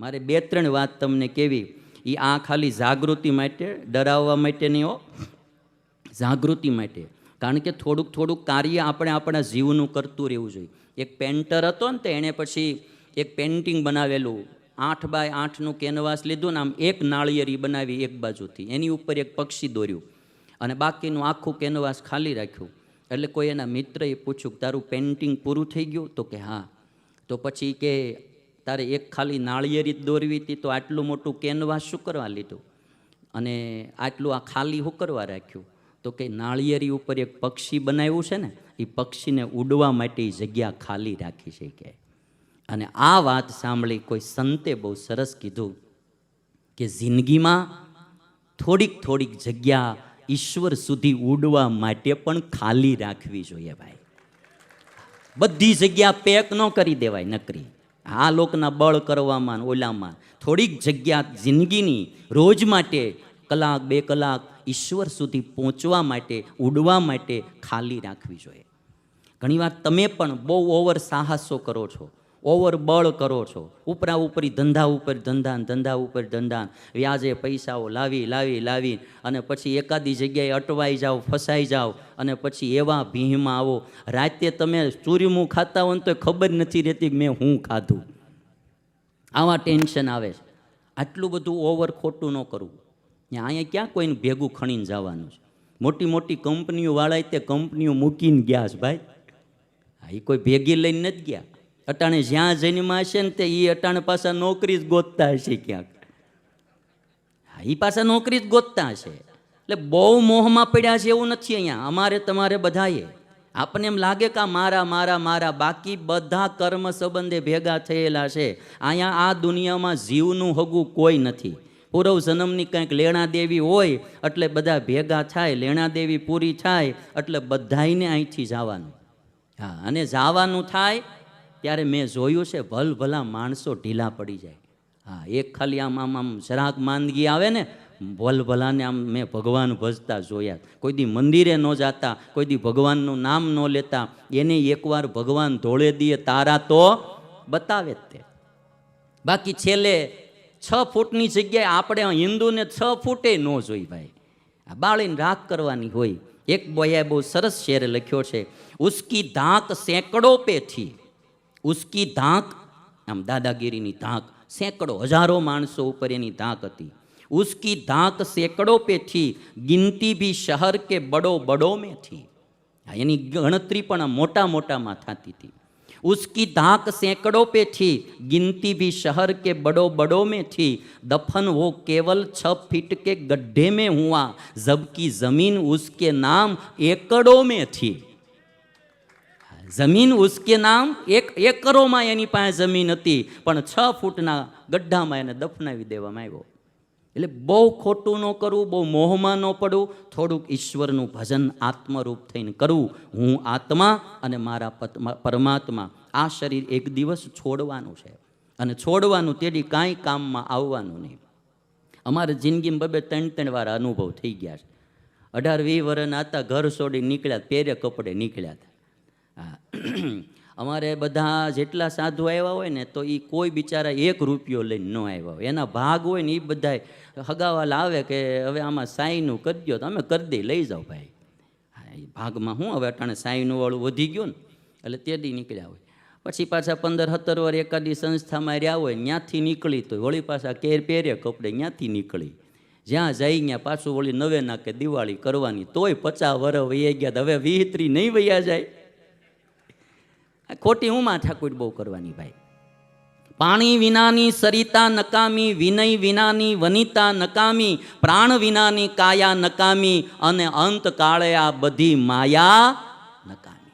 મારે 2-3 વાત તમને કહેવી. એ આ ખાલી જાગૃતિ માટે, ડરાવવા માટે નહીં હો, જાગૃતિ માટે. કારણ કે થોડુંક કાર્ય આપણે આપણા જીવનું કરતું રહેવું જોઈએ. એક પેન્ટર હતો ને, તો એણે પછી એક પેઇન્ટિંગ બનાવેલું, 8x8નું કેનવાસ લીધું ને આમ એક નાળિયેરી બનાવી એક બાજુથી, એની ઉપર એક પક્ષી દોર્યું અને બાકીનું આખું કેનવાસ ખાલી રાખ્યું. એટલે કોઈ એના મિત્રએ પૂછ્યું, તારું પેઇન્ટિંગ પૂરું થઈ ગયું? તો કે હા. તો પછી કે તારે એક ખાલી નાળિયેરી દોરવી હતી, તો આટલું મોટું કેનવાસ શું કરવા લીધું અને આટલું આ ખાલી શું કરવા રાખ્યું? તો કે નાળિયેરી ઉપર એક પક્ષી બનાવ્યું છે ને, એ પક્ષીને ઉડવા માટે જગ્યા ખાલી રાખી છે કે. અને આ વાત સાંભળી કોઈ સંતે બહુ સરસ કીધું કે જિંદગીમાં થોડીક જગ્યા ઈશ્વર સુધી ઉડવા માટે પણ ખાલી રાખવી જોઈએ ભાઈ. બધી જગ્યા પેક ન કરી દેવાય નકરી, આ લોકના બળ કરવામાં ઓલામાં. થોડીક જગ્યા જિંદગીની રોજ માટે કલાક 2 કલાક ઈશ્વર સુધી પહોંચવા માટે, ઉડવા માટે ખાલી રાખવી જોઈએ. ઘણીવાર તમે પણ બહુ ઓવર સાહસો કરો છો, ઓવર બળ કરો છો, ઉપરા ઉપરી ધંધા ઉપર ધંધા, વ્યાજે પૈસાઓ લાવી અને પછી એકાદી જગ્યાએ અટવાઈ જાઓ, ફસાઈ જાઓ અને પછી એવા ભીહમાં આવો. રાતે તમે ચૂરમું ખાતા હો ને તો ખબર નથી રહેતી કે મેં હું ખાધું. આવા ટેન્શન આવે છે. આટલું બધું ઓવર ખોટું ન કરવું. અહીંયા ક્યાં કોઈને ભેગું ખણીને જવાનું છે? મોટી કંપનીઓ વાળા તે કંપનીઓ મૂકીને ગયા છે ભાઈ. એ કોઈ ભેગી લઈને નથી ગયા. અટાણે જ્યાં જન્મા છે ને તે એ અટાણે પાછા નોકરી જ ગોતતા હશે ક્યાંક. એ પાછા નોકરી જ ગોતતા હશે. એટલે બહુ મોહમાં પડ્યા છે એવું નથી અહીંયા. અમારે તમારે બધાએ આપણને એમ લાગે કે મારા બાકી બધા કર્મ સંબંધે ભેગા થયેલા છે. અહીંયા આ દુનિયામાં જીવનું હગું કોઈ નથી. પૂર્વ જન્મની કંઈક લેણા દેવી હોય એટલે બધા ભેગા થાય, લેણા દેવી પૂરી થાય એટલે બધાઈને અહીંથી જવાનું. હા, અને જવાનું થાય ત્યારે મેં જોયું છે ભલભલા માણસો ઢીલા પડી જાય. હા, એક ખાલી આમ જરાક માંદગી આવે ને, ભલભલાને આમ મેં ભગવાન ભજતા જોયા. કોઈ દી મંદિરે ન જાતા, કોઈ દી ભગવાનનું નામ ન લેતા, એને એકવાર ભગવાન ધોળે દીએ તારા તો બતાવે જ તે. બાકી છેલ્લે 6 ફૂટની જગ્યાએ આપણે હિન્દુને 6 ફૂટે ન જોઈ ભાઈ. આ બાળીને રાખ કરવાની હોય. એક બોયાએ બહુ સરસ શેર લખ્યો છે, ઉસકી ધાક સેંકડો પે થી, ઉસકી ધાક, આમ દાદાગીરીની ધાક, સેંકડો હજારો માણસો ઉપર એની ધાક હતી. ઉસકી ધાક સેંકડો પે થી, ગિનતી ભી શહર કે બડો મેં થી. એની ગણતરી પણ મોટામાં થતી હતી. उसकी धाक सैकड़ों पे थी, गिनती भी शहर के बड़ो में थी. दफन वो केवल 6 फीट के गड्ढे में हुआ, जबकि जमीन उसके नाम एकड़ों में थी. जमीन उसके नाम એકરોમાં એની પાસે જમીન હતી, પણ 6 ફૂટના ગड्ढામાં એને દફનાવી દેવામાં આવ્યો. એટલે બહુ ખોટું ન કરવું, બહુ મોહમાં ન પડવું, થોડુંક ઈશ્વરનું ભજન આત્મરૂપ થઈને કરવું. હું આત્મા અને મારા પરમાત્મા. આ શરીર એક દિવસ છોડવાનું છે અને છોડવાનું તેડી કાંઈ કામમાં આવવાનું નહીં. અમારે જિંદગીમાં 2-3 વાર અનુભવ થઈ ગયા છે. 18-20 વર્ષના હતા, ઘર છોડી નીકળ્યા, પહેરે કપડે નીકળ્યા હતા. અમારે બધા જેટલા સાધુ આવ્યા હોય ને, તો એ કોઈ બિચારા 1 રૂપિયો લઈને ન આવ્યા હોય. એના ભાગ હોય ને એ બધા હગાવાલા આવે કે હવે આમાં સાઈનું કરી દો, તો અમે કરી દઈ, લઈ જાઓ ભાઈ. હા, એ ભાગમાં હું હવે અટાણે સાઈનું વાળું વધી ગયું ને, એટલે તે દી નીકળ્યા હોય. પછી પાછા 15-17 વાર એકાદી સંસ્થામાં રહ્યા હોય, ત્યાંથી નીકળી તો વળી પાછા પહેરે કપડે ત્યાંથી નીકળી. જ્યાં જાય ત્યાં પાછું વળી નવે નાકે દિવાળી કરવાની. તોય 50 વર્ષ વહી ગયા, હવે 20-30 નહીં વૈયા જાય. ખોટી હું માથાકૂટ બહુ કરવાની ભાઈ. પાણી વિનાની સરિતા નકામી, વિનય વિનાની વનિતા નકામી, પ્રાણ વિનાની કાયા નકામી, અને અંતકાળે આ બધી માયા નકામી.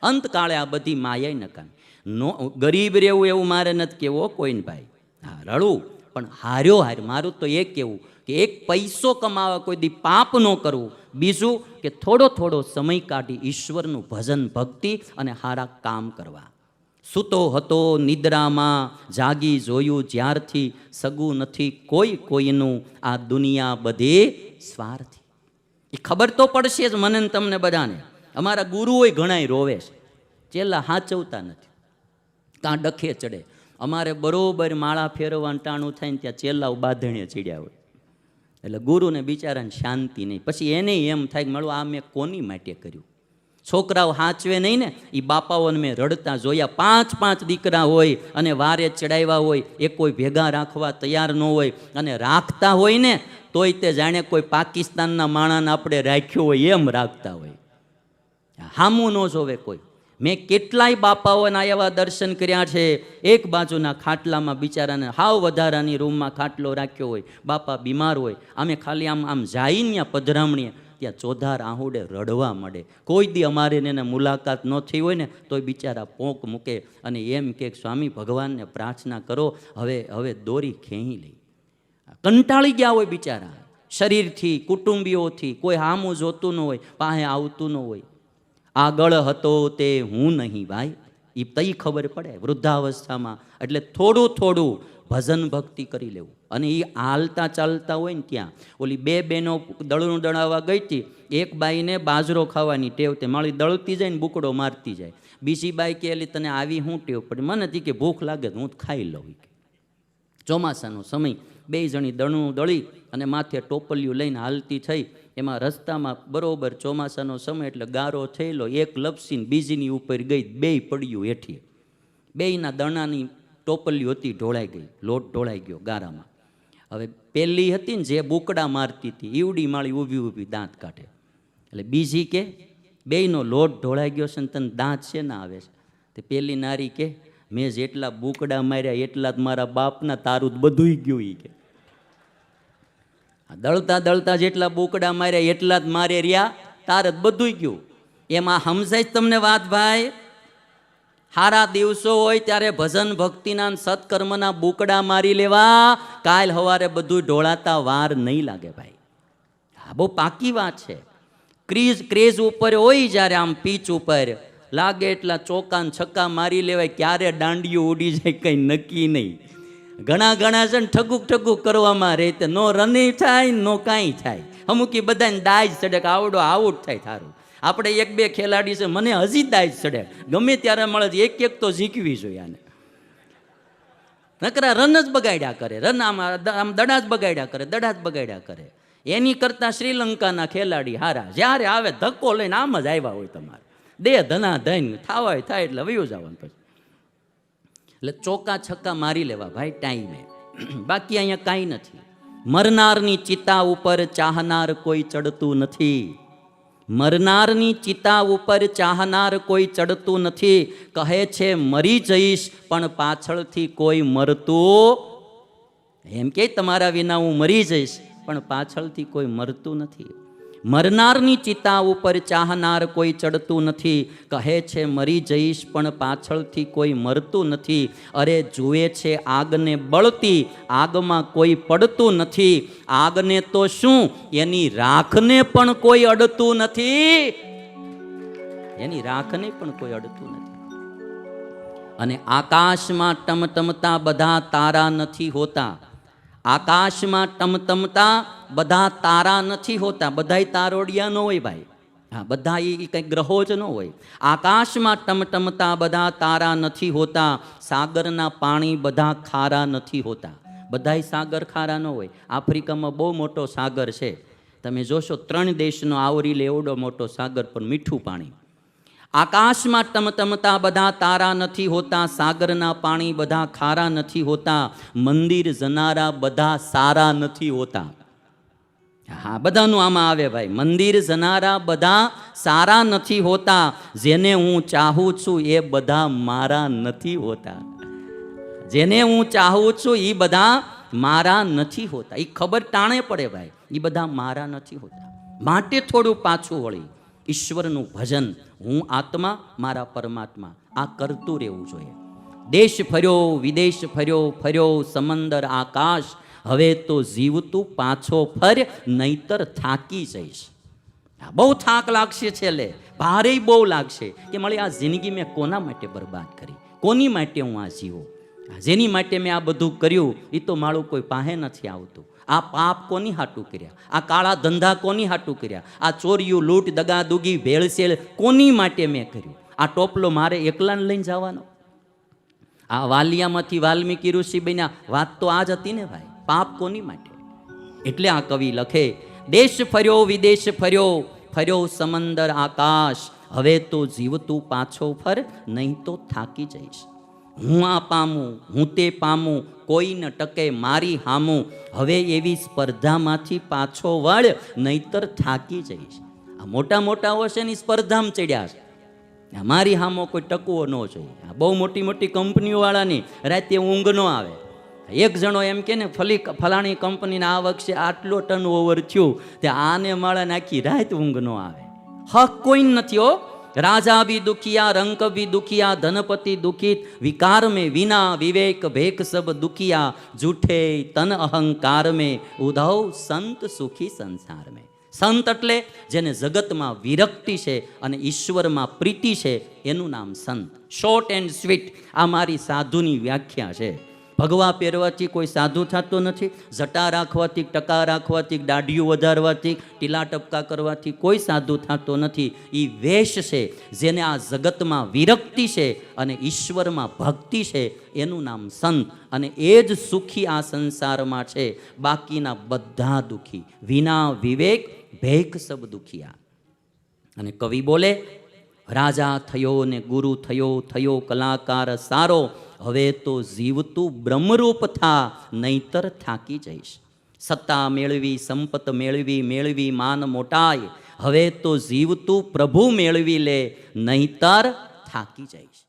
અંતકાળે આ બધી માયા નકામી. નો ગરીબ રહેવું એવું મારે નથી કહેવું કોઈને ભાઈ. હા, રડવું પણ હાર્યો. મારું તો એ કહેવું કે 1 પૈસો કમાવા કોઈ દી પાપ ન કરવું. બીજું કે થોડો સમય કાઢી ઈશ્વરનું ભજન, ભક્તિ અને સારા કામ કરવા. સૂતો હતો નિદ્રામાં, જાગી જોયું જ્યારથી, સગું નથી કોઈનું, આ દુનિયા બધી સ્વાર્થી. એ ખબર તો પડશે જ મને તમને બધાને. અમારા ગુરુઓય ઘણાય રોવે છે, ચેલા હાચવતા નથી, કાં ડખે ચડે. અમારે બરોબર માળા ફેરવવાનું ટાણું થાય ને ત્યાં ચેલાઓ બાંધણીએ ચીડ્યા હોય, એટલે ગુરુને બિચારાને શાંતિ નહીં. પછી એને એમ થાય કે મળું આ મેં કોની માટે કર્યું. છોકરાઓ હાંચવે નહીં ને, એ બાપાઓને મેં રડતા જોયા. 5 દીકરા હોય અને વારે ચડાવ્યા હોય, એ કોઈ ભેગા રાખવા તૈયાર ન હોય, અને રાખતા હોય ને તોય તે જાણે કોઈ પાકિસ્તાનના માણસને આપણે રાખ્યો હોય એમ રાખતા હોય. હામું ન જોવે કોઈ. મેં કેટલાય બાપાઓના એવા દર્શન કર્યા છે. એક બાજુના ખાટલામાં બિચારાને હાવ વધારાની રૂમમાં ખાટલો રાખ્યો હોય, બાપા બીમાર હોય, અમે ખાલી આમ જઈને ત્યાં પધરામણીએ, ત્યાં ચોધાર આહુડે રડવા મળે. કોઈ દી અમારે એને મુલાકાત ન થઈ હોય ને તોય બિચારા પોંક મૂકે અને એમ કે સ્વામી ભગવાનને પ્રાર્થના કરો, હવે દોરી ખેંચી લઈ. કંટાળી ગયા હોય બિચારા, શરીરથી, કુટુંબીઓથી. કોઈ હામું જોતું ન હોય, પાસે આવતું ન હોય. આગળ હતો તે હું નહીં ભાઈ, એ તઈ ખબર પડે વૃદ્ધાવસ્થામાં. એટલે થોડું થોડું ભજન ભક્તિ કરી લેવું. અને એ હાલતા ચાલતા હોય ને ત્યાં ઓલી 2 બહેનો દળનું દળાવવા ગઈ હતી. એક બાઈને બાજરો ખાવાની ટેવ, તે માળી દળતી જાય ને બુકડો મારતી જાય. બીજી બાઈ કે એલી તને આવી શું ટેવ પડી? મને હતી કે ભૂખ લાગે તો હું ખાઈ લઉં. ચોમાસાનો સમય, 2 જણી દળનું દળી અને માથે ટોપલિયું લઈને હાલતી થઈ. એમાં રસ્તામાં બરોબર ચોમાસાનો સમય એટલે ગારો થયેલો, એક લપસીને બીજીની ઉપર ગઈ, 2 પડ્યું હેઠી. 2ના દણાની ટોપલિયું હતી ઢોળાઈ ગઈ, લોટ ઢોળાઈ ગયો ગારામાં. હવે પેલી હતી ને જે બુકડા મારતી હતી, ઈવડી માળી ઊભી દાંત કાઢે. એટલે બીજી કે 2નો લોટ ઢોળાઈ ગયો છે ને તને દાંત છે ને આવે છે? તે પેલી નારી કે મેં જેટલા બુકડા માર્યા એટલા જ મારા બાપના, તારું જ બધુંય ગયું. એ કે દળતા દળતા જેટલા બુકડા માર્યા એટલા જ મારે રહ્યા, તાર જ બધુંય ગયું. એમાં સમજાય તમને વાત ભાઈ? સારા દિવસો હોય ત્યારે ભજન ભક્તિના સત્કર્મના બુકડા મારી લેવા, કાલ સવારે બધું ઢોળાતા વાર નહીં લાગે ભાઈ. આ બહુ પાકી વાત છે. ક્રેઝ ઉપર હોય જ્યારે આમ પીચ ઉપર લાગે એટલા ચોકા છક્કા મારી લેવાય, ક્યારે દાંડિયું ઉડી જાય કંઈ નક્કી નહીં. ઘણા છે ને ઠગુક કરવામાં રહે, નો રનિંગ થાય નો કાંઈ થાય. અમુક બધાને દાજ ચડે કે આવડો આઉટ થાય થારું. આપણે 1-2 ખેલાડી છે, મને હજી દાજ ચડે, ગમે ત્યારે મળે એક તો જીકવી જોઈએ આને. નકરા રન જ બગાડ્યા કરે, રન આમ દડા જ બગાડ્યા કરે. એની કરતાં શ્રીલંકાના ખેલાડી હારા, જ્યારે આવે ધક્કો લઈને આમ જ આવ્યા હોય તમારે, ધના ધન થાવાય થાય એટલે વયું જવાનું. પછી એટલે ચોકા છક્કા મારી લેવા ભાઈ ટાઈમે, બાકી અહીંયા કાંઈ નથી. મરનારની ચિતા ઉપર ચાહનાર કોઈ ચડતું નથી. મરનારની ચિતા ઉપર ચાહનાર કોઈ ચડતું નથી. કહે છે મરી જઈશ પણ પાછળથી કોઈ મરતું, એમ કે તમારા વિના હું મરી જઈશ પણ પાછળથી કોઈ મરતું નથી. મરનારની ચિતા ઉપર ચાહનાર કોઈ ચડતું નથી. કહે છે મરી જઈશ પણ પાછળથી કોઈ મરતું નથી. અરે જુએ છે આગને બળતી, આગમાં કોઈ પડતું નથી. આગને તો શું, એની રાખને પણ કોઈ અડતું નથી. એની રાખને પણ કોઈ અડતું નથી. અને આકાશમાં ટમટમતા બધા તારા નથી હોતા. આકાશમાં ટમટમતા બધા તારા નથી હોતા. બધાય તારોડિયા ન હોય ભાઈ. હા, બધા એ કંઈક ગ્રહો જ ન હોય. આકાશમાં ટમટમતા બધા તારા નથી હોતા. સાગરના પાણી બધા ખારા નથી હોતા. બધાય સાગર ખારા ન હોય. આફ્રિકામાં બહુ મોટો સાગર છે, તમે જોશો 3 દેશનો આવરી લે એવડો મોટો સાગર, પણ મીઠું પાણી. આકાશમાં ટમટમતા બધા તારા નથી હોતા. સાગરના પાણી બધા ખારા નથી હોતા. મંદિર જનારા બધા સારા નથી હોતા. હા, બધાનું આમાં આવે ભાઈ. મંદિર જનારા બધા સારા નથી હોતા. જેને હું ચાહું છું એ બધા મારા નથી હોતા. જેને હું ચાહું છું એ બધા મારા નથી હોતા. એ ખબર ટાણે પડે ભાઈ, એ બધા મારા નથી હોતા. માટે થોડું પાછું વળી ઈશ્વરનું ભજન, હું આત્મા મારા પરમાત્મા, આ કરતું રહેવું જોઈએ. દેશ ફર્યો, વિદેશ ફર્યો, સમંદર આકાશ, હવે તો જીવતું પાછો ફર, નહીતર થાકી જઈશ. બહુ થાક લાગશે, છેલ્લે ભારે બહુ લાગશે કે મળી આ જિંદગી મેં કોના માટે બરબાદ કરી, કોની માટે હું આ જીવો, જેની માટે મેં આ બધું કર્યું એ તો મારું કોઈ પાસે નથી આવતું. આ પાપ કોની હાટું કર્યા, આ કાળા ધંધા કોની હાટું કર્યા, આ ચોરીયું, લૂંટ, દગાદુગી, ભેળસેળ કોની માટે મેં કર્યું, આ ટોપલો મારે એકલાને લઈને જવાનો. આ વાલિયામાંથી વાલ્મીકી ઋષિ બન્યા, વાત તો આ જ હતી ને ભાઈ, પાપ કોની માટે? એટલે આ કવિ લખે, દેશ ફર્યો વિદેશ ફર્યો, ફર્યો સમંદર આકાશ, હવે તો જીવતું પાછો ફર, નહીં તો થાકી જઈશ. હું આ પામું, હું તે પામું, કોઈ ન ટકે મારી હામું, હવે એવી સ્પર્ધામાંથી પાછો વળ, નહીતર થાકી જઈશ. આ મોટા મોટાઓ છે ને સ્પર્ધામાં ચડ્યા છે, મારી હામો કોઈ ટકવો ન જોઈએ. આ બહુ મોટી મોટી કંપનીઓવાળાની રાતે ઊંઘ ન આવે. એક જણો એમ કે ને ફલાણી કંપનીને આ વખતે આટલો ટર્ન ઓવર થયું, તે આને માળા નાખી રાત ઊંઘ ન આવે. હક કોઈ નથી હો. રાજા ભી દુખિયા, રંક ભી દુખિયા, ધનપતિ દુખિત, વિકાર में વિના વિવેક ભેક સબ દુખિયા, જૂઠે તન અહંકાર में ઉધવ સંત સુખી સંસાર में. સંત એટલે જેને જગતમાં વિરક્તિ છે અને ઈશ્વરમાં પ્રીતિ છે, એનું નામ સંત. શોર્ટ એન્ડ સ્વીટ આ મારી સાધુની વ્યાખ્યા છે. ભગવા પહેરવાથી કોઈ સાધુ થતો નથી, જટા રાખવાથી, ટકા રાખવાથી, દાઢીઓ વધારવાથી, ટીલા ટપકા કરવાથી કોઈ સાધુ થતો નથી. એ વેશ છે, જેને આ જગતમાં વિરક્તિ છે અને ઈશ્વરમાં ભક્તિ છે, એનું નામ સંત. અને એ જ સુખી આ સંસારમાં છે, બાકીના બધા દુખી. વિના વિવેક ભેખ સબ દુખિયા. અને કવિ બોલે, રાજા થયો ને ગુરુ થયો, થયો કલાકાર સારો, હવે તો જીવતું બ્રહ્મરૂપ થા, નહીતર થાકી જઈશ. સત્તા મેળવી, સંપત મેળવી, મેળવી માન મોટાય, હવે તો જીવતું પ્રભુ મેળવી લે, નહીતર થાકી જઈશ.